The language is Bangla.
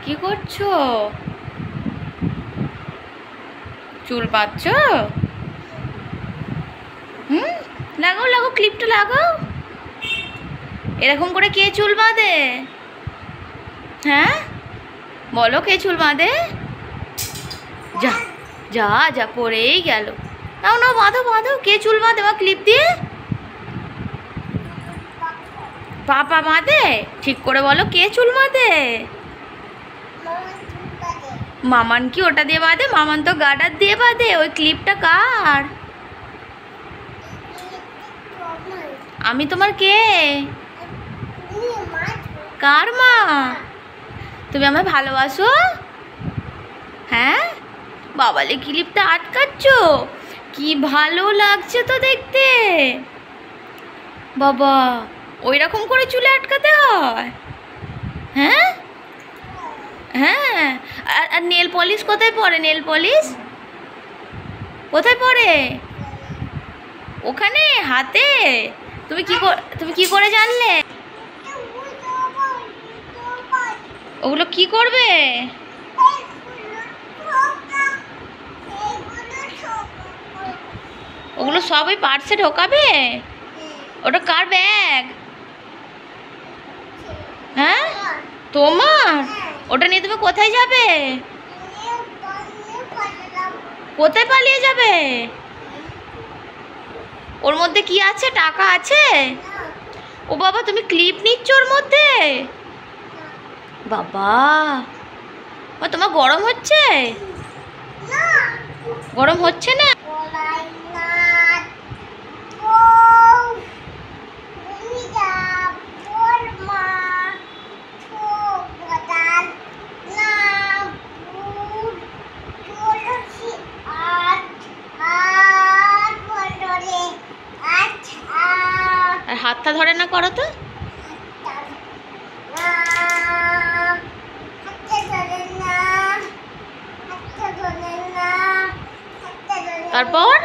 কি করছো? চুল বাঁধছো? লাগাও লাগাও, ক্লিপটা লাগাও। এরকম করে কে চুল বাঁধে? হ্যাঁ বলো, কে চুল বাঁধে? যা যা যা, পড়েই গেল। নাও নাও, বাঁধো বাঁধো। কে চুল বাঁধে বা ক্লিপ দিয়ে? পাপা বাঁধে? ঠিক করে বলো, কে চুল বাঁধে? মামান কি ওটা দিয়ে বাঁধে? মামান তো গার্ডার দিয়ে বাঁধে। ওই ক্লিপটা কার? আমি তোমার কে? কার মা? তুমি আমায় ভালোবাসো? হ্যাঁ বাবালে, ক্লিপটা আটকাচ্ছ, কি ভালো লাগছে তো দেখতে। বাবা, ওই রকম করে চুলে আটকাতে হয়? হ্যাঁ হ্যাঁ। আর নেল পলিশ কোথায় পড়ে? নেল পলিশ কোথায় পড়ে? ওখানে হাতে? তুমি কি করে জানলে? ওগুলো কি করবে? ওগুলো সব ওই পার্সে ঢোকাবে? ওটা কার ব্যাগ? হ্যাঁ তোমার? ওটা নিয়ে তুমি কোথায় যাবে? কোথায় পালিয়ে যাবে? ওর মধ্যে কি আছে? টাকা আছে? ও বাবা, তুমি ক্লিপ নিচ্ছ ওর মধ্যে? বাবা, তোমার গরম হচ্ছে? গরম হচ্ছে না? আর হাতটা ধরে না, করো তো। তারপর